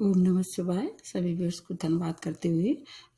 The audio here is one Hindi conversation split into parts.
ओम नमः शिवाय। सभी व्यूअर्स को धन्यवाद करते हुए,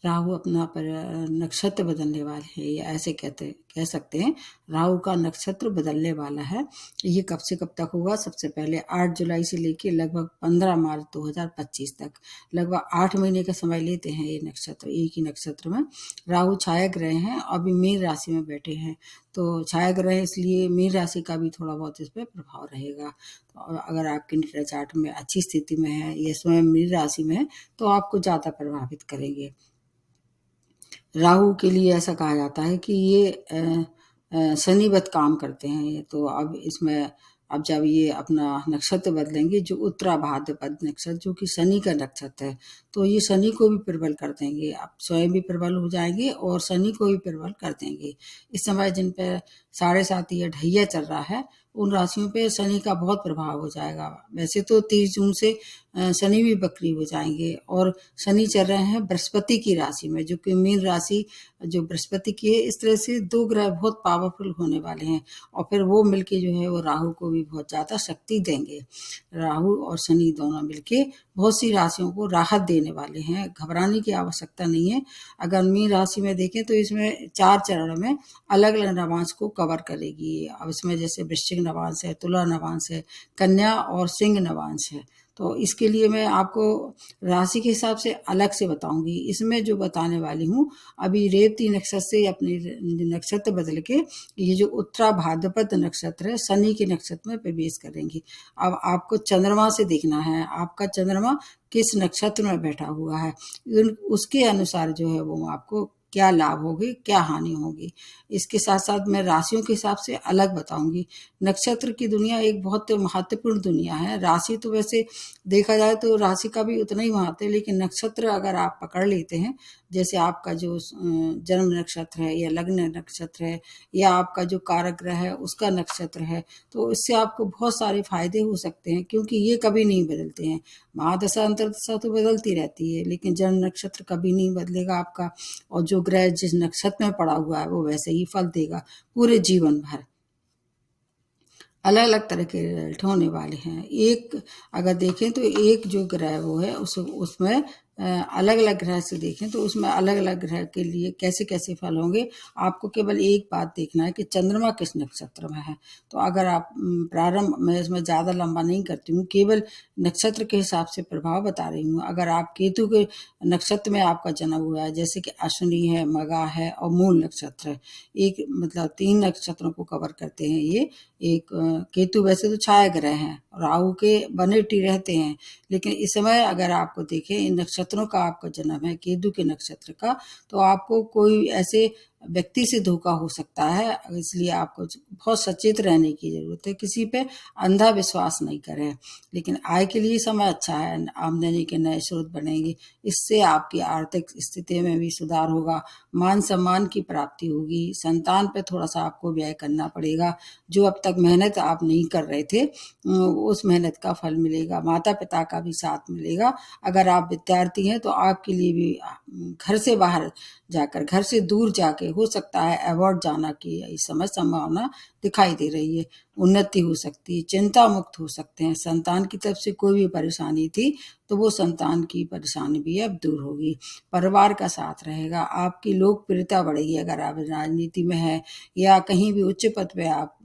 राहु अपना पर नक्षत्र बदलने वाले हैं, या ऐसे कह सकते हैं राहु का नक्षत्र बदलने वाला है। ये कब से कब तक होगा? सबसे पहले 8 जुलाई से लेकर लगभग 15 मार्च 2025 तक लगभग 8 महीने का समय लेते हैं। ये नक्षत्र एक ही नक्षत्र में राहु छाया ग्रह हैं, अभी मीन राशि में बैठे हैं। तो छाया ग्रह इसलिए मीन राशि का भी थोड़ा बहुत इस पर प्रभाव रहेगा। तो अगर आपके नेटल चार्ट में अच्छी स्थिति में है, ये स्वयं मीन राशि में है, तो आपको ज़्यादा प्रभावित करेंगे। राहु के लिए ऐसा कहा जाता है कि ये शनिवत काम करते हैं। ये तो अब जब ये अपना नक्षत्र बदलेंगे, जो उत्तरा भाद्रपद नक्षत्र जो कि शनि का नक्षत्र है, तो ये शनि को भी प्रबल कर देंगे। आप स्वयं भी प्रबल हो जाएंगे और शनि को भी प्रबल कर देंगे। इस समय जिन पे 7.5 या ढैया चल रहा है, उन राशियों पे शनि का बहुत प्रभाव हो जाएगा। वैसे तो 30 जून से शनि भी वक्री हो जाएंगे, और शनि चल रहे हैं बृहस्पति की राशि में, जो कि मीन राशि जो बृहस्पति की है। इस तरह से 2 ग्रह बहुत पावरफुल होने वाले हैं, और फिर वो मिलके जो है वो राहु को भी बहुत ज़्यादा शक्ति देंगे। राहु और शनि दोनों मिलके बहुत सी राशियों को राहत देने वाले हैं। घबराने की आवश्यकता नहीं है। अगर मीन राशि में देखें तो इसमें 4 चरण में अलग अलग नवांश को कवर करेगी। अब इसमें जैसे वृश्चिक नवांश है, तुला नवांश है, कन्या और सिंह नवांश है। तो इसके लिए मैं आपको राशि के हिसाब से अलग से बताऊंगी। इसमें जो बताने वाली हूँ, अभी रेवती नक्षत्र से अपने नक्षत्र बदल के ये जो उत्तरा भाद्रपद नक्षत्र है, शनि के नक्षत्र में प्रवेश करेंगे। अब आपको चंद्रमा से देखना है, आपका चंद्रमा किस नक्षत्र में बैठा हुआ है, उसके अनुसार जो है वो आपको क्या लाभ होगी, क्या हानि होगी। इसके साथ साथ मैं राशियों के हिसाब से अलग बताऊंगी। नक्षत्र की दुनिया एक बहुत महत्वपूर्ण दुनिया है। राशि तो वैसे देखा जाए तो राशि का भी उतना ही महत्व है, लेकिन नक्षत्र अगर आप पकड़ लेते हैं, जैसे आपका जो जन्म नक्षत्र है या लग्न नक्षत्र है या आपका जो कारक ग्रह है उसका नक्षत्र है, तो इससे आपको बहुत सारे फायदे हो सकते हैं, क्योंकि ये कभी नहीं बदलते हैं। महादशा अंतर्दशा तो बदलती रहती है, लेकिन जन्म नक्षत्र कभी नहीं बदलेगा आपका। और जो ग्रह जिस नक्षत्र में पड़ा हुआ है वो वैसे ही फल देगा पूरे जीवन भर। अलग अलग तरह के रिजल्ट होने वाले हैं। एक अगर देखें तो एक जो ग्रह वो है उसमें अलग अलग ग्रह से देखें तो उसमें अलग अलग ग्रह के लिए कैसे कैसे फल होंगे। आपको केवल एक बात देखना है कि चंद्रमा किस नक्षत्र में है। तो अगर आप प्रारंभ में, इसमें ज़्यादा लंबा नहीं करती हूँ, केवल नक्षत्र के हिसाब से प्रभाव बता रही हूँ। अगर आप केतु के नक्षत्र में आपका जन्म हुआ है, जैसे कि अश्विनी है, मगा है और मूल नक्षत्र है, एक मतलब 3 नक्षत्रों को कवर करते हैं ये। एक केतु वैसे तो छाया ग्रह हैं, राहु के बनेटी रहते हैं, लेकिन इस समय अगर आपको देखें इन नक्षत्रों का आपका जन्म है केतु के नक्षत्र का, तो आपको कोई ऐसे व्यक्ति से धोखा हो सकता है। इसलिए आपको बहुत सचेत रहने की जरूरत है। किसी पे अंधा विश्वास नहीं करें। लेकिन आय के लिए समय अच्छा है, आमदनी के नए स्रोत बनेंगे, इससे आपकी आर्थिक स्थिति में भी सुधार होगा, मान सम्मान की प्राप्ति होगी। संतान पे थोड़ा सा आपको व्यय करना पड़ेगा। जो अब तक मेहनत आप नहीं कर रहे थे, उस मेहनत का फल मिलेगा। माता पिता का भी साथ मिलेगा। अगर आप विद्यार्थी हैं तो आपके लिए भी घर से बाहर जाकर, घर से दूर जाके हो सकता है अवार्ड जाना की इस समय संभावना दिखाई दे रही है। उन्नति हो सकती है, चिंता मुक्त हो सकते हैं। संतान की तरफ से कोई भी परेशानी थी तो वो संतान की परेशानी भी अब दूर होगी। परिवार का साथ रहेगा, आपकी लोकप्रियता बढ़ेगी। अगर आप राजनीति में है या कहीं भी उच्च पद पे आप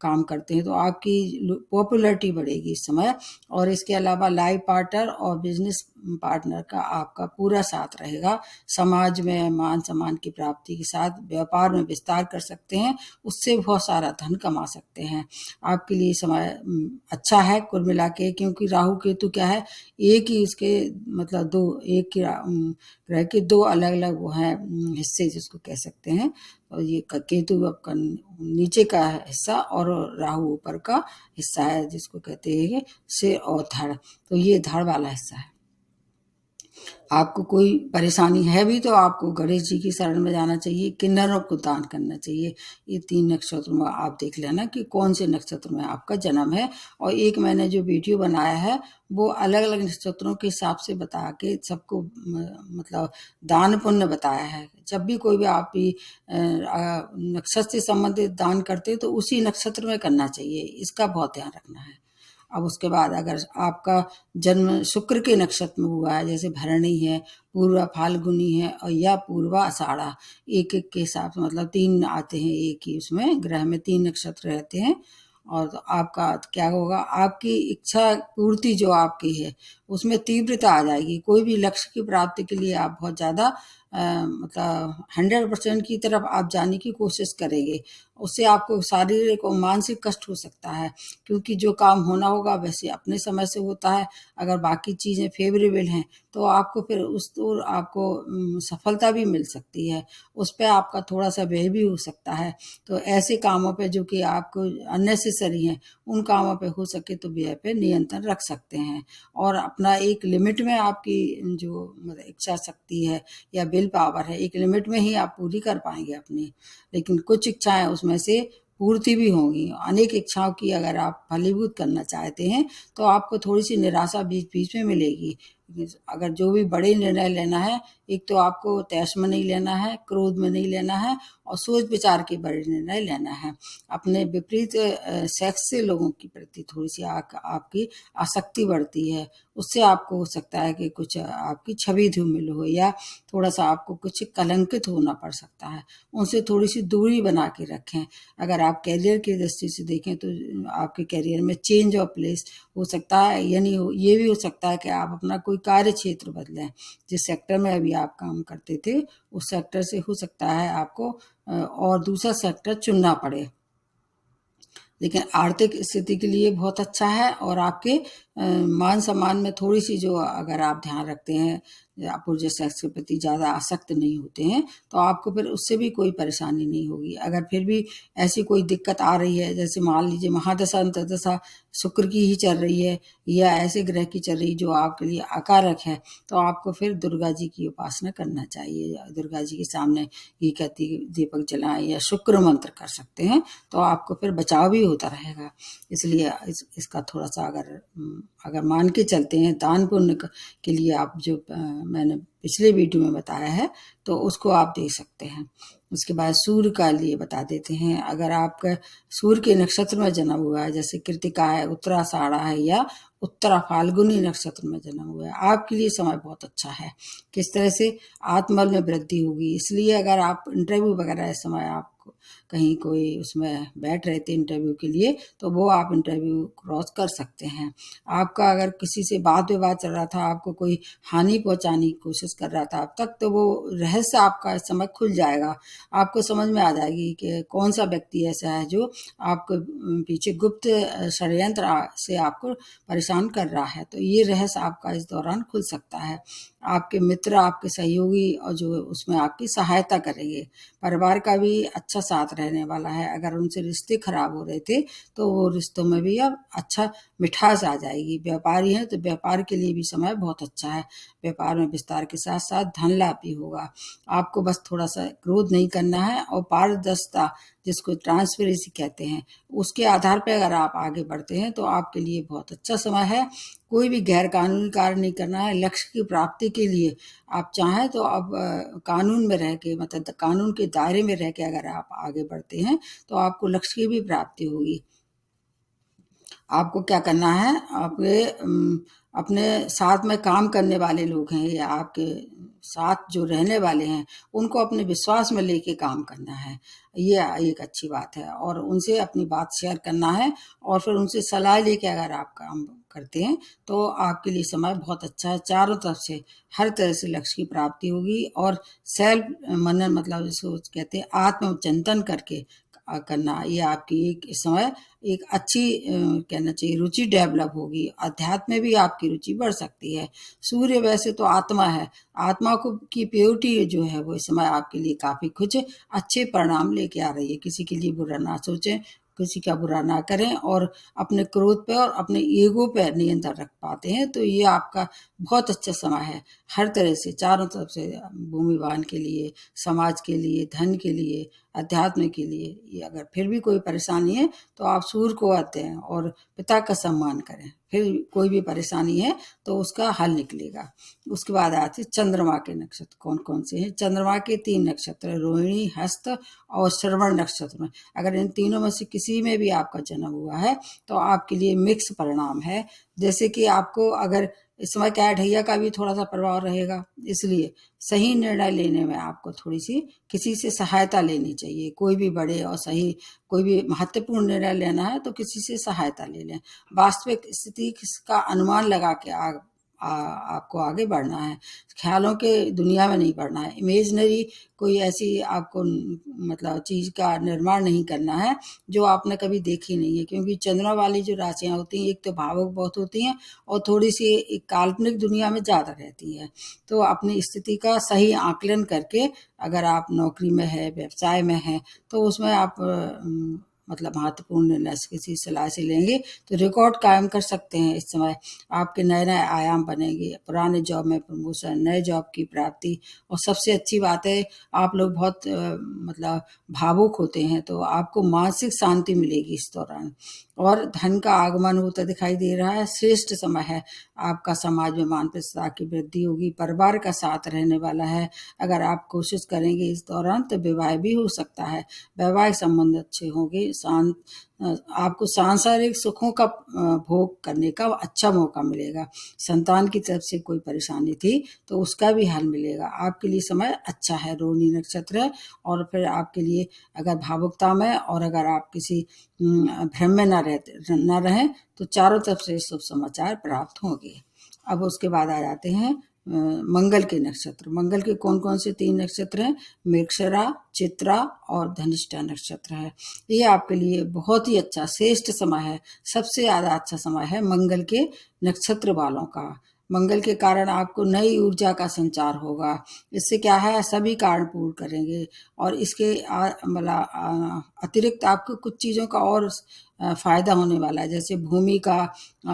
काम करते हैं तो आपकी पॉपुलैरिटी बढ़ेगी इस समय। और इसके अलावा लाइफ पार्टनर और बिजनेस पार्टनर का आपका पूरा साथ रहेगा। समाज में मान सम्मान की प्राप्ति के साथ व्यापार में विस्तार कर सकते हैं, उससे बहुत सारा धन कमा सकते हैं। आपके लिए समय अच्छा है कुल मिला के, क्योंकि राहु केतु क्या है, एक ही इसके मतलब एक ग्रह के 2 अलग अलग वो हैं हिस्से जिसको कह सकते हैं। और ये केतु आपका नीचे का हिस्सा और राहु ऊपर का हिस्सा है, जिसको कहते हैं सिर और धड़। तो ये धड़ वाला हिस्सा है। आपको कोई परेशानी है भी तो आपको गणेश जी की शरण में जाना चाहिए, किन्नरों को दान करना चाहिए। ये 3 नक्षत्रों में आप देख लेना कि कौन से नक्षत्र में आपका जन्म है। और एक मैंने जो वीडियो बनाया है वो अलग अलग नक्षत्रों के हिसाब से बता के सबको मतलब दान पुण्य बताया है। जब भी कोई भी आप भी नक्षत्र से संबंधित दान करते तो उसी नक्षत्र में करना चाहिए, इसका बहुत ध्यान रखना है। अब उसके बाद अगर आपका जन्म शुक्र के नक्षत्र में हुआ है, जैसे भरणी है, पूर्वा फाल्गुनी है और या पूर्वा आषाढ़ा, एक एक के हिसाब से मतलब 3 आते हैं, एक ही उसमें ग्रह में 3 नक्षत्र रहते हैं। और तो आपका क्या होगा, आपकी इच्छा पूर्ति जो आपकी है उसमें तीव्रता आ जाएगी। कोई भी लक्ष्य की प्राप्ति के लिए आप बहुत ज़्यादा मतलब 100% की तरफ आप जाने की कोशिश करेंगे। उससे आपको शारीरिक और मानसिक कष्ट हो सकता है, क्योंकि जो काम होना होगा वैसे अपने समय से होता है। अगर बाकी चीज़ें फेवरेबल हैं तो आपको फिर उस तो आपको सफलता भी मिल सकती है, उस पे आपका थोड़ा-सा व्यय भी हो सकता है। तो ऐसे कामों पे जो कि आपको अननेसेसरी हैं, उन कामों पे हो सके तो व्यय पे नियंत्रण रख सकते हैं। और अपना एक लिमिट में आपकी जो मतलब इच्छा शक्ति है या विल पावर है, एक लिमिट में ही आप पूरी कर पाएँगे अपनी। लेकिन कुछ इच्छाएँ उसमें से पूर्ति भी होंगी। अनेक इच्छाओं की अगर आप फलीभूत करना चाहते हैं, तो आपको थोड़ी-सी निराशा बीच-बीच में मिलेगी। अगर जो भी बड़े निर्णय लेना है, एक तो आपको तैश में नहीं लेना है, क्रोध में नहीं लेना है और सोच-विचार के बड़े निर्णय लेना है। अपने विपरीत सेक्स से लोगों के प्रति थोड़ी-सी आपकी आसक्ति बढ़ती है। उससे आपको हो सकता है कि कुछ आपकी छवि धूमिल हो या थोड़ा-सा आपको कुछ कलंकित होना पड़ सकता है। उनसे थोड़ी-सी दूरी बना के रखें। अगर आप करियर की दृष्टि से देखें तो आपके करियर में चेंज ऑफ प्लेस हो सकता है, यानी ये भी हो सकता है कि आप अपना कोई कार्य क्षेत्र बदलें। जिस सेक्टर में अभी आप काम करते थे, उस सेक्टर से हो सकता है आपको और दूसरा सेक्टर चुनना पड़े। लेकिन आर्थिक स्थिति के लिए बहुत अच्छा है और आपके मान सम्मान में थोड़ी-सी जो अगर आप ध्यान रखते हैं, अपोज़िट सेक्स के प्रति ज़्यादा आसक्त नहीं होते हैं, तो आपको फिर उससे भी कोई परेशानी नहीं होगी। अगर फिर भी ऐसी कोई दिक्कत आ रही है, जैसे मान लीजिए महादशा अंतर्दशा शुक्र की ही चल रही है या ऐसे ग्रह की चल रही है जो आपके लिए अकारक है, तो आपको फिर दुर्गा जी की उपासना करना चाहिए। दुर्गा जी के सामने घी का दीपक जलाएँ या शुक्र मंत्र कर सकते हैं, तो आपको फिर बचाव भी होता रहेगा। इसलिए इसका थोड़ा-सा अगर मान के चलते हैं दान पुण्य के लिए आप जो मैंने पिछले वीडियो में बताया है, तो उसको आप देख सकते हैं। उसके बाद सूर्य का लिए बता देते हैं। अगर आपका सूर्य के नक्षत्र में जन्म हुआ है, जैसे कृत्तिका है, उत्तराषाढ़ा है या उत्तरा फाल्गुनी नक्षत्र में जन्म हुआ है, आपके लिए समय बहुत अच्छा है। किस तरह से आत्मबल में वृद्धि होगी। इसलिए अगर आप इंटरव्यू वगैरह इस समय आप कहीं कोई उसमें बैठ रहे थे इंटरव्यू के लिए, तो वो आप इंटरव्यू क्रॉस कर सकते हैं। आपका अगर किसी से वाद-विवाद चल रहा था, आपको कोई हानि पहुँचाने की कोशिश कर रहा था अब तक, तो वो रहस्य आपका इस समय खुल जाएगा। आपको समझ में आ जाएगी कि कौन-सा व्यक्ति ऐसा है जो आपके पीछे गुप्त षड्यंत्र से आपको परेशान कर रहा है। तो ये रहस्य आपका इस दौरान खुल सकता है। आपके मित्र, आपके सहयोगी और जो उसमें आपकी सहायता करेंगे। परिवार का भी अच्छा साथ रहने वाला है। अगर उनसे रिश्ते खराब हो रहे थे, तो वो रिश्तों में भी अब अच्छा मिठास आ जाएगी। व्यापारी हैं तो व्यापार के लिए भी समय बहुत अच्छा है। व्यापार में विस्तार के साथ-साथ धन लाभ भी होगा। आपको बस थोड़ा-सा क्रोध नहीं करना है और पारदर्शिता, जिसको ट्रांसपेरेंसी कहते हैं, उसके आधार पे अगर आप आगे बढ़ते हैं, तो आपके लिए बहुत अच्छा समय है। कोई भी गैर कानूनी कार्य नहीं करना है। लक्ष्य की प्राप्ति के लिए आप चाहें तो आप कानून में रह के मतलब कानून के दायरे में रह के अगर आप आगे बढ़ते हैं, तो आपको लक्ष्य की भी प्राप्ति होगी। आपको क्या करना है, अपने साथ में काम करने वाले लोग हैं या आपके साथ जो रहने वाले हैं, उनको अपने विश्वास में लेके काम करना है। ये एक अच्छी बात है और उनसे अपनी बात शेयर करना है और फिर उनसे सलाह लेके अगर आप काम करते हैं, तो आपके लिए समय बहुत अच्छा है। चारों तरफ से हर तरह से लक्ष्य की प्राप्ति होगी और सेल्फ मनन मतलब जिसको कहते हैं आत्मचिंतन करके करना, ये आपकी एक इस समय एक अच्छी कहना चाहिए रुचि डेवलप होगी। अध्यात्म में भी आपकी रुचि बढ़ सकती है। सूर्य वैसे तो आत्मा है, आत्मा को की प्योरिटी जो है वो इस समय आपके लिए काफ़ी कुछ अच्छे परिणाम लेके आ रही है। किसी के लिए बुरा ना सोचें, किसी का बुरा ना करें और अपने क्रोध पे और अपने ईगो पे नियंत्रण रख पाते हैं, तो ये आपका बहुत अच्छा समय है। हर तरह से चारों तरफ से भूमिवान के लिए, समाज के लिए, धन के लिए, अध्यात्म के लिए। ये अगर फिर भी कोई परेशानी है तो आप सूर्य को आते हैं और पिता का सम्मान करें, फिर कोई भी परेशानी है तो उसका हल निकलेगा। उसके बाद आते हैं चंद्रमा के नक्षत्र कौन कौन से हैं। चंद्रमा के 3 नक्षत्र रोहिणी, हस्त और श्रवण नक्षत्र में, अगर इन तीनों में से किसी में भी आपका जन्म हुआ है तो आपके लिए मिक्स परिणाम है। जैसे कि आपको अगर इस समय क्या है, ढैया का भी थोड़ा सा प्रभाव रहेगा, इसलिए सही निर्णय लेने में आपको थोड़ी सी किसी से सहायता लेनी चाहिए। कोई भी बड़े और सही कोई भी महत्वपूर्ण निर्णय लेना है तो किसी से सहायता ले लें। वास्तविक स्थिति का अनुमान लगा के आपको आगे बढ़ना है, ख्यालों के दुनिया में नहीं बढ़ना है। इमेजिनरी कोई ऐसी आपको मतलब चीज का निर्माण नहीं करना है जो आपने कभी देखी नहीं है, क्योंकि चंद्रमा वाली जो राशियां होती हैं एक तो भावुक बहुत होती हैं और थोड़ी सी एक काल्पनिक दुनिया में ज्यादा रहती है। तो अपनी स्थिति का सही आकलन करके अगर आप नौकरी में है, व्यवसाय में है, तो उसमें आप मतलब महत्वपूर्ण निर्णय किसी सलाह से लेंगे तो रिकॉर्ड कायम कर सकते हैं। इस समय आपके नए नए आयाम बनेंगे, पुराने जॉब में प्रमोशन, नए जॉब की प्राप्ति, और सबसे अच्छी बात है आप लोग बहुत मतलब भावुक होते हैं तो आपको मानसिक शांति मिलेगी इस दौरान, और धन का आगमन होता दिखाई दे रहा है। श्रेष्ठ समय है आपका, समाज में मान प्रतिष्ठा की वृद्धि होगी, परिवार का साथ रहने वाला है। अगर आप कोशिश करेंगे इस दौरान तो विवाह भी हो सकता है, वैवाहिक संबंध अच्छे होंगे। आपको सांसारिक सुखों का भोग करने का अच्छा मौका मिलेगा। संतान की तरफ से कोई परेशानी थी तो उसका भी हल मिलेगा। आपके लिए समय अच्छा है, रोहिणी नक्षत्र है। और फिर आपके लिए अगर भावुकता में और अगर आप किसी भ्रम में न रहें तो चारों तरफ से शुभ समाचार प्राप्त होंगे। अब उसके बाद आ जाते हैं मंगल के नक्षत्र। मंगल के कौन कौन से 3 नक्षत्र हैं? मृगशिरा, चित्रा और धनिष्ठा नक्षत्र है। ये आपके लिए बहुत ही अच्छा श्रेष्ठ समय है, सबसे ज्यादा अच्छा समय है मंगल के नक्षत्र वालों का। मंगल के कारण आपको नई ऊर्जा का संचार होगा। इससे क्या है, सभी कारण पूर्ण करेंगे और इसके मतलब अतिरिक्त आपको कुछ चीजों का और फायदा होने वाला है। जैसे भूमि का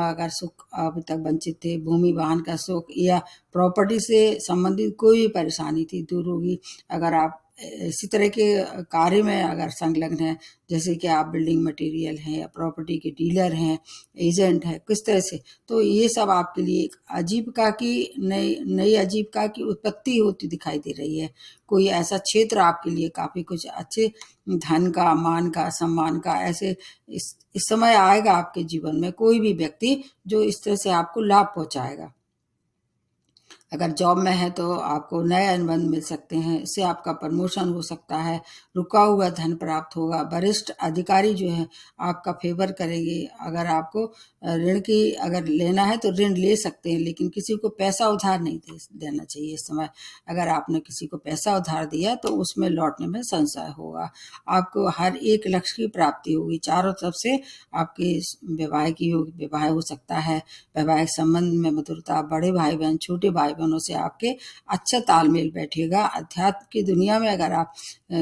अगर सुख अभी तक वंचित थे, भूमि वाहन का सुख या प्रॉपर्टी से संबंधित कोई भी परेशानी थी दूर होगी। अगर आप इसी तरह के कार्य में अगर संलग्न हैं, जैसे कि आप बिल्डिंग मटेरियल हैं या प्रॉपर्टी के डीलर हैं, एजेंट हैं, किस तरह से, तो ये सब आपके लिए एक आजीविका की नई नई आजीविका की उत्पत्ति होती दिखाई दे रही है। कोई ऐसा क्षेत्र आपके लिए काफी कुछ अच्छे धन का, मान का, सम्मान का ऐसे इस समय आएगा आपके जीवन में कोई भी व्यक्ति जो इस तरह से आपको लाभ पहुंचाएगा। अगर जॉब में है तो आपको नए अनुबंध मिल सकते हैं, इससे आपका प्रमोशन हो सकता है, रुका हुआ धन प्राप्त होगा, वरिष्ठ अधिकारी जो है आपका फेवर करेंगे। अगर आपको ऋण की अगर लेना है तो ऋण ले सकते हैं, लेकिन किसी को पैसा उधार नहीं देना चाहिए इस समय। अगर आपने किसी को पैसा उधार दिया तो उसमें लौटने में संशय होगा। आपको हर एक लक्ष्य की प्राप्ति होगी, चारों तरफ से आपके विवाह हो सकता है, वैवाहिक संबंध में मधुरता, बड़े भाई बहन, छोटे भाई बहनों से आपके अच्छा तालमेल बैठेगा। अध्यात्म की दुनिया में अगर आप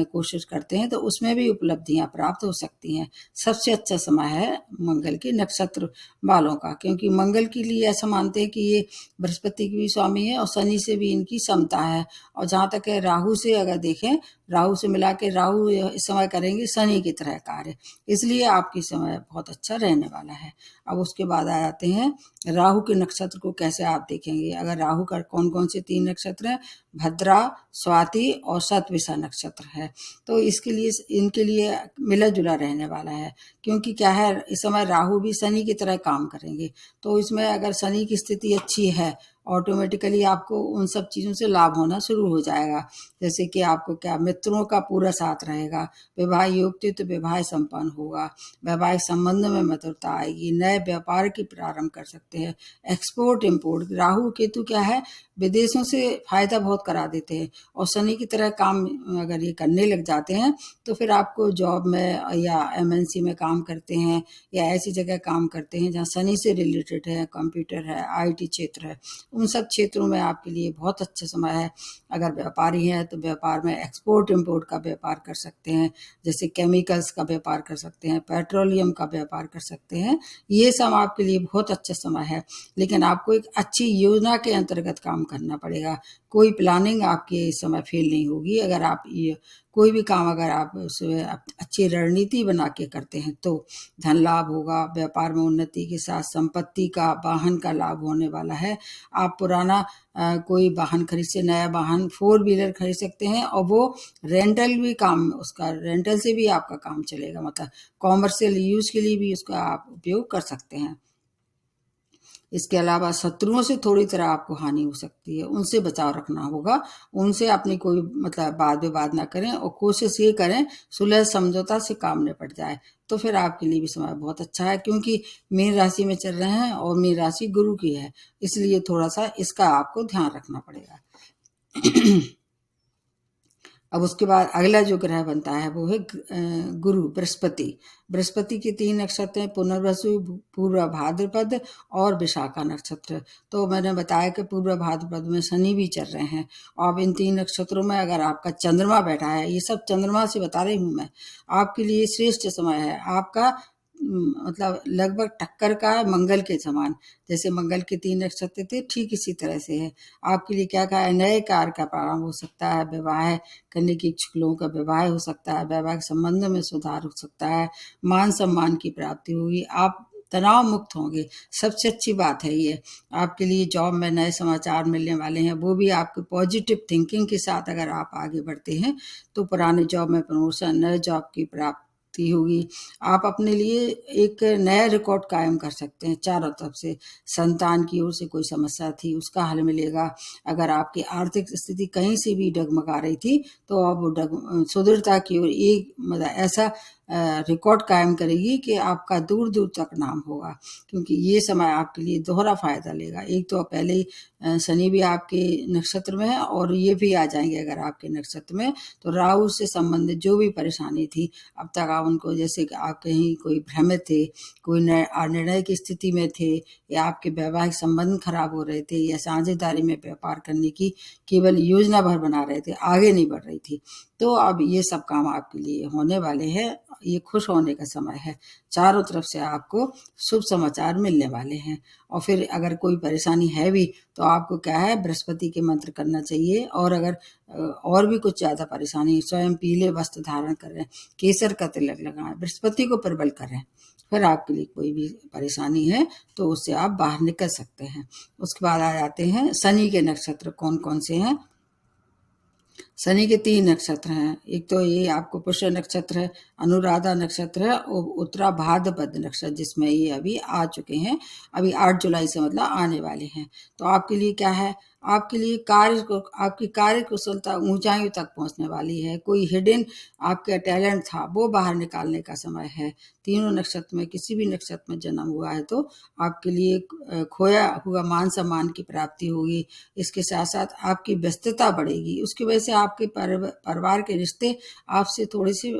कोशिश करते हैं तो उसमें भी उपलब्धियां प्राप्त हो सकती हैं। सबसे अच्छा समय है मंगल के नक्षत्र वालों का, क्योंकि मंगल के लिए ऐसा मानते हैं कि ये बृहस्पति की भी स्वामी है और शनि से भी इनकी समता है। और जहां तक है राहु से अगर देखें, राहु से मिला के राहु इस समय करेंगे शनि की तरह कार्य, इसलिए आपकी समय बहुत अच्छा रहने वाला है। अब उसके बाद आ जाते हैं राहु के नक्षत्र को कैसे आप देखेंगे। अगर राहु का कौन कौन से 3 नक्षत्र हैं? भद्रा, स्वाति और शतभिषा नक्षत्र है। तो इसके लिए इनके लिए मिला जुला रहने वाला है, क्योंकि क्या है इस समय राहु भी शनि की तरह काम करेंगे। तो इसमें अगर शनि की स्थिति अच्छी है ऑटोमेटिकली आपको उन सब चीज़ों से लाभ होना शुरू हो जाएगा। जैसे कि आपको क्या मित्रों का पूरा साथ रहेगा, विवाह योग थे तो विवाह संपन्न होगा, वैवाहिक संबंध में मधुरता आएगी, नए व्यापार की प्रारंभ कर सकते हैं। एक्सपोर्ट इम्पोर्ट, राहु केतु क्या है विदेशों से फायदा बहुत करा देते हैं, और शनि की तरह काम अगर ये करने लग जाते हैं तो फिर आपको जॉब में या एमएनसी में काम करते हैं या ऐसी जगह काम करते हैं जहाँ शनि से रिलेटेड है, कंप्यूटर है, आईटी क्षेत्र है, उन सब क्षेत्रों में आपके लिए बहुत अच्छा समय है। अगर व्यापारी हैं तो व्यापार में एक्सपोर्ट इम्पोर्ट का व्यापार कर सकते हैं, जैसे केमिकल्स का व्यापार कर सकते हैं, पेट्रोलियम का व्यापार कर सकते हैं। ये सब आपके लिए बहुत अच्छा समय है, लेकिन आपको एक अच्छी योजना के अंतर्गत काम करना पड़ेगा। कोई प्लानिंग आपकी इस समय फेल नहीं होगी। अगर आप ये कोई भी काम अगर आप उसमें अच्छी रणनीति बना के करते हैं तो धन लाभ होगा, व्यापार में उन्नति के साथ संपत्ति का, वाहन का लाभ होने वाला है। आप पुराना कोई वाहन खरीद से नया वाहन 4 व्हीलर खरीद सकते हैं और वो रेंटल भी काम, उसका रेंटल से भी आपका काम चलेगा, मतलब कॉमर्शियल यूज के लिए भी उसका आप उपयोग कर सकते हैं। इसके अलावा शत्रुओं से थोड़ी तरह आपको हानि हो सकती है, उनसे बचाव रखना होगा, उनसे अपनी कोई मतलब वाद विवाद ना करें और कोशिश ये करें सुलह समझौता से काम निपट जाए, तो फिर आपके लिए भी समय बहुत अच्छा है, क्योंकि मीन राशि में चल रहे हैं और मीन राशि गुरु की है, इसलिए थोड़ा सा इसका आपको ध्यान रखना पड़ेगा। अब उसके बाद अगला जो ग्रह बनता है वो है गुरु, बृहस्पति। बृहस्पति के 3 नक्षत्र हैं, पुनर्वसु, पूर्व भाद्रपद और विशाखा नक्षत्र। तो मैंने बताया कि पूर्व भाद्रपद में शनि भी चल रहे हैं। अब इन 3 नक्षत्रों में अगर आपका चंद्रमा बैठा है, ये सब चंद्रमा से बता रही हूँ मैं, आपके लिए श्रेष्ठ समय है। आपका मतलब लगभग टक्कर का है मंगल के समान। जैसे मंगल के 3 नक्षत्र थे, ठीक इसी तरह से है। आपके लिए क्या कहा है, नए कार्य का प्रारंभ हो सकता है, विवाह करने के इच्छुक लोगों का विवाह हो सकता है, वैवाहिक संबंध में सुधार हो सकता है, मान सम्मान की प्राप्ति होगी, आप तनाव मुक्त होंगे। सबसे अच्छी बात है ये। आपके लिए जॉब में नए समाचार मिलने वाले हैं, वो भी आपके पॉजिटिव थिंकिंग के साथ अगर आप आगे बढ़ते हैं तो पुराने जॉब में प्रमोशन, नए जॉब की प्राप्ति होगी। आप अपने लिए एक नया रिकॉर्ड कायम कर सकते हैं चारों तरफ से। संतान की ओर से कोई समस्या थी उसका हल मिलेगा। अगर आपकी आर्थिक स्थिति कहीं से भी डगमगा रही थी तो अब सुदृढ़ता की ओर एक मतलब ऐसा रिकॉर्ड कायम करेगी कि आपका दूर दूर तक नाम होगा, क्योंकि ये समय आपके लिए दोहरा फायदा लेगा। एक तो पहले ही शनि भी आपके नक्षत्र में है और ये भी आ जाएंगे अगर आपके नक्षत्र में, तो राहु से संबंधित जो भी परेशानी थी अब तक आप उनको, जैसे कि आप कहीं कोई भ्रमित थे, कोई निर्णय की स्थिति में थे, या आपके वैवाहिक संबंध खराब हो रहे थे, या साझेदारी में व्यापार करने की केवल योजना भर बना रहे थे, आगे नहीं बढ़ रही थी, तो अब ये सब काम आपके लिए होने वाले हैं। ये खुश होने का समय है, चारों तरफ से आपको शुभ समाचार मिलने वाले हैं। और फिर अगर कोई परेशानी है भी तो आपको क्या है, बृहस्पति के मंत्र करना चाहिए। और अगर और भी कुछ ज़्यादा परेशानी, स्वयं पीले वस्त्र धारण करें, केसर का तिलक लगाएं, बृहस्पति को प्रबल करें, फिर आपके लिए कोई भी परेशानी है तो उससे आप बाहर निकल सकते हैं। उसके बाद आ जाते हैं शनि के नक्षत्र कौन कौन से हैं। शनि के 3 नक्षत्र हैं। एक तो ये आपको पुष्य नक्षत्र है, अनुराधा नक्षत्र है और उत्तरा भाद्रपद नक्षत्र, जिसमें ये अभी आ चुके हैं, अभी 8 जुलाई से मतलब आने वाले हैं। तो आपके लिए क्या है, आपके लिए आपकी कार्य कुशलता ऊंचाइयों तक पहुंचने वाली है। कोई हिडन आपका टैलेंट था वो बाहर निकालने का समय है। तीनों नक्षत्र में किसी भी नक्षत्र में जन्म हुआ है तो आपके लिए खोया हुआ मान सम्मान की प्राप्ति होगी। इसके साथ साथ आपकी व्यस्तता बढ़ेगी, उसकी वजह से आपके परिवार के रिश्ते आपसे थोड़ी सी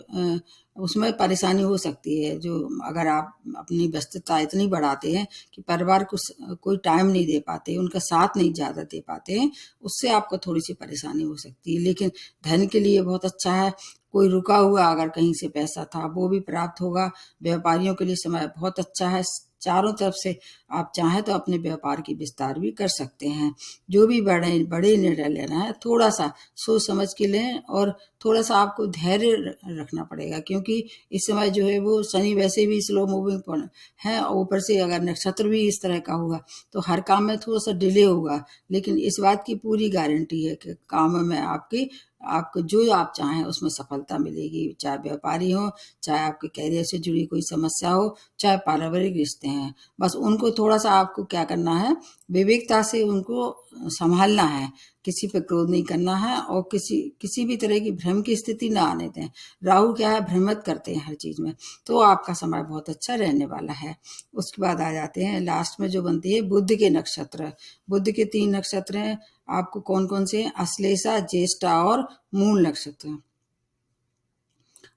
उसमें परेशानी हो सकती है। जो अगर आप अपनी व्यस्तता इतनी बढ़ाते हैं कि परिवार को कोई टाइम नहीं दे पाते, उनका साथ नहीं ज़्यादा दे पाते हैं, उससे आपको थोड़ी सी परेशानी हो सकती है। लेकिन धन के लिए बहुत अच्छा है। कोई रुका हुआ अगर कहीं से पैसा था वो भी प्राप्त होगा। व्यापारियों के लिए समय बहुत अच्छा है। चारों तरफ से आप चाहें तो अपने व्यापार की विस्तार भी कर सकते हैं। जो भी बड़े बड़े निर्णय लेना है थोड़ा सा सोच समझ के लें, और थोड़ा सा आपको धैर्य रखना पड़ेगा, क्योंकि इस समय जो है वो शनि वैसे भी स्लो मूविंग है और ऊपर से अगर नक्षत्र भी इस तरह का हुआ तो हर काम में थोड़ा सा डिले होगा। लेकिन इस बात की पूरी गारंटी है कि काम में आपको जो आप चाहें उसमें सफलता मिलेगी। चाहे व्यापारी हो, चाहे आपके कैरियर से जुड़ी कोई समस्या हो, चाहे पारिवारिक रिश्ते हैं, बस उनको थोड़ा सा आपको क्या करना है, विवेकता से उनको संभालना है। किसी पर क्रोध नहीं करना है और किसी भी तरह की भ्रम की स्थिति ना आने दें। राहु क्या है, भ्रमित करते हैं हर चीज में, तो आपका समय बहुत अच्छा रहने वाला है। उसके बाद आ जाते हैं लास्ट में जो बनती है बुध के नक्षत्र। बुध के 3 नक्षत्र हैं। आपको कौन कौन से, अश्लेषा, ज्येष्ठा और मूल नक्षत्र।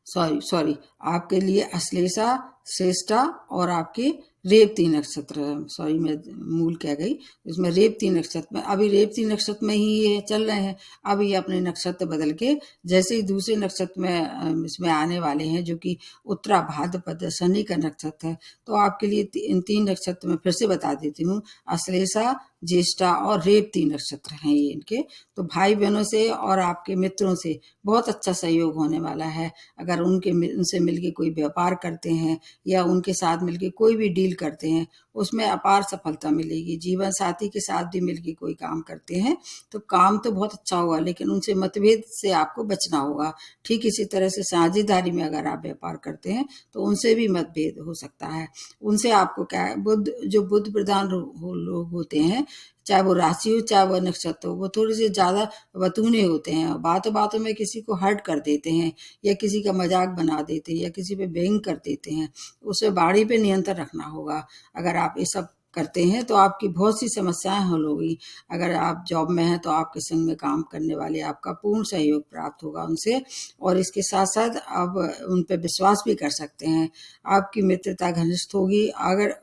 सॉरी आपके लिए अश्लेषा, श्रेष्ठा और आपके रेवती नक्षत्र, सॉरी मैं मूल कह गई, इसमें रेवती नक्षत्र में, अभी रेवती नक्षत्र में ही ये चल रहे हैं। अब ये अपने नक्षत्र बदल के जैसे ही दूसरे नक्षत्र में इसमें आने वाले हैं, जो कि उत्तरा भाद्रपद शनि का नक्षत्र है। तो आपके लिए इन 3 नक्षत्र में फिर से बता देती हूँ, अश्लेषा, ज्येष्ठा और रेवती नक्षत्र हैं ये इनके। तो भाई बहनों से और आपके मित्रों से बहुत अच्छा सहयोग होने वाला है। अगर उनसे मिलके कोई व्यापार करते हैं या उनके साथ मिलके कोई भी डील करते हैं, उसमें अपार सफलता मिलेगी। जीवन साथी के साथ भी मिलके कोई काम करते हैं तो काम तो बहुत अच्छा होगा, लेकिन उनसे मतभेद से आपको बचना होगा। ठीक इसी तरह से साझेदारी में अगर आप व्यापार करते हैं तो उनसे भी मतभेद हो सकता है। उनसे आपको क्या है, बुद्ध प्रधान लोग होते हैं, चाहे वो राशि हो चाहे वो नक्षत्र हो, वो थोड़े से ज्यादा वतूने होते हैं, बातों बातों में किसी को हर्ट कर देते हैं या किसी का मजाक बना देते हैं या किसी पे व्यंग कर देते हैं। उसे वाणी पे नियंत्रण रखना होगा। अगर आप ये सब करते हैं तो आपकी बहुत सी समस्याएं हल होगी। अगर आप जॉब में हैं तो आपके संग में काम करने वाले आपका पूर्ण सहयोग प्राप्त होगा उनसे, और इसके साथ साथ आप उन पर विश्वास भी कर सकते हैं। आपकी मित्रता घनिष्ठ होगी। अगर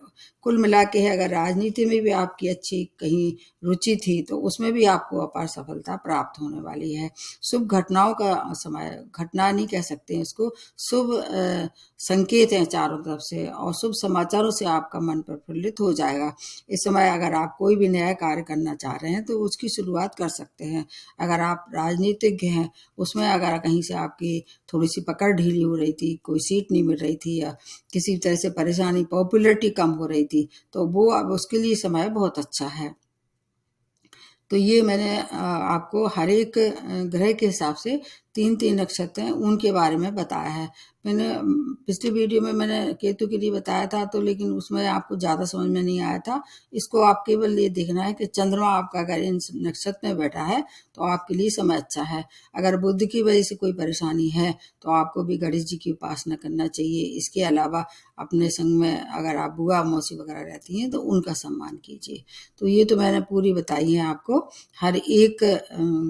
कुल मिला के है, अगर राजनीति में भी आपकी अच्छी कहीं रुचि थी तो उसमें भी आपको अपार सफलता प्राप्त होने वाली है। शुभ घटनाओं का समय, घटना नहीं कह सकते हैं इसको, शुभ संकेत हैं चारों तरफ से, और शुभ समाचारों से आपका मन प्रफुल्लित हो जाएगा। इस समय अगर आप कोई भी नया कार्य करना चाह रहे हैं तो उसकी शुरुआत कर सकते हैं। अगर आप राजनीतिज्ञ हैं, उसमें अगर कहीं से आपकी थोड़ी सी पकड़ ढीली हो रही थी, कोई सीट नहीं मिल रही थी या किसी तरह से परेशानी, पॉपुलैरिटी कम हो रही थी, तो वो अब उसके लिए समय बहुत अच्छा है। तो ये मैंने आपको हर एक ग्रह के हिसाब से 3-3 नक्षत्र हैं उनके बारे में बताया है। मैंने पिछली वीडियो में मैंने केतु के लिए बताया था, तो लेकिन उसमें आपको ज़्यादा समझ में नहीं आया था। इसको आप केवल ये देखना है कि चंद्रमा आपका अगर इन नक्षत्र में बैठा है तो आपके लिए समय अच्छा है। अगर बुध की वजह से कोई परेशानी है तो आपको भी गणेश जी की उपासना करना चाहिए। इसके अलावा अपने संग में अगर आप बुआ मौसी वगैरह रहती हैं तो उनका सम्मान कीजिए। तो ये तो मैंने पूरी बताई है आपको हर एक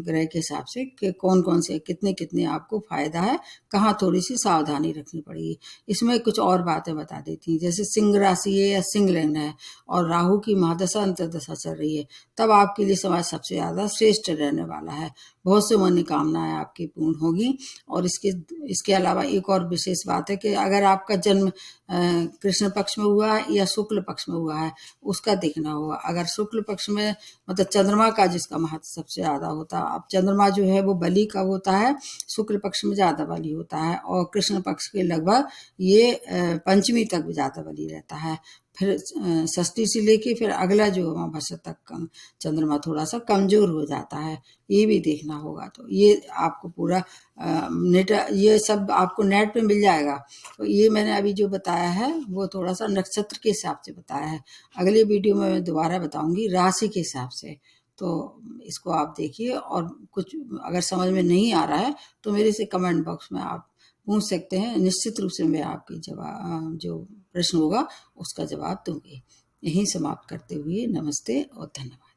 ग्रह के हिसाब से कि कौन कौन से कितने कितने आपको फायदा है, कहाँ थोड़ी सी सावधानी रखनी पड़ेगी। इसमें कुछ और बातें बता देती हैं, जैसे सिंह राशि है या सिंह लग्न है और राहु की महादशा अंतर्दशा चल रही है, तब आपके लिए समय सबसे ज्यादा श्रेष्ठ रहने वाला है। बहुत से मनोकामनाएं आपकी पूर्ण होगी। और इसके अलावा एक और विशेष बात है कि अगर आपका जन्म कृष्ण पक्ष में हुआ है या शुक्ल पक्ष में हुआ है, उसका देखना होगा। अगर शुक्ल पक्ष में मतलब चंद्रमा का जिसका महत्व सबसे ज्यादा होता है, अब चंद्रमा जो है वो बलि का होता है, शुक्ल पक्ष में ज्यादा बलि होता है, और कृष्ण पक्ष के लगभग ये पंचमी तक भी ज्यादा बलि रहता है। फिर षष्ठी से लेके फिर अगला जो अमावस्या तक चंद्रमा थोड़ा सा कमजोर हो जाता है, ये भी देखना होगा। तो ये आपको पूरा नेट, ये सब आपको नेट पे मिल जाएगा। तो ये मैंने अभी जो बताया है वो थोड़ा सा नक्षत्र के हिसाब से बताया है। अगली वीडियो में मैं दोबारा बताऊंगी राशि के हिसाब से। तो इसको आप देखिए, और कुछ अगर समझ में नहीं आ रहा है तो मेरे से कमेंट बॉक्स में आप पूछ सकते हैं। निश्चित रूप से मैं आपकी जवाब, जो प्रश्न होगा उसका जवाब दूंगी। यहीं समाप्त करते हुए नमस्ते और धन्यवाद।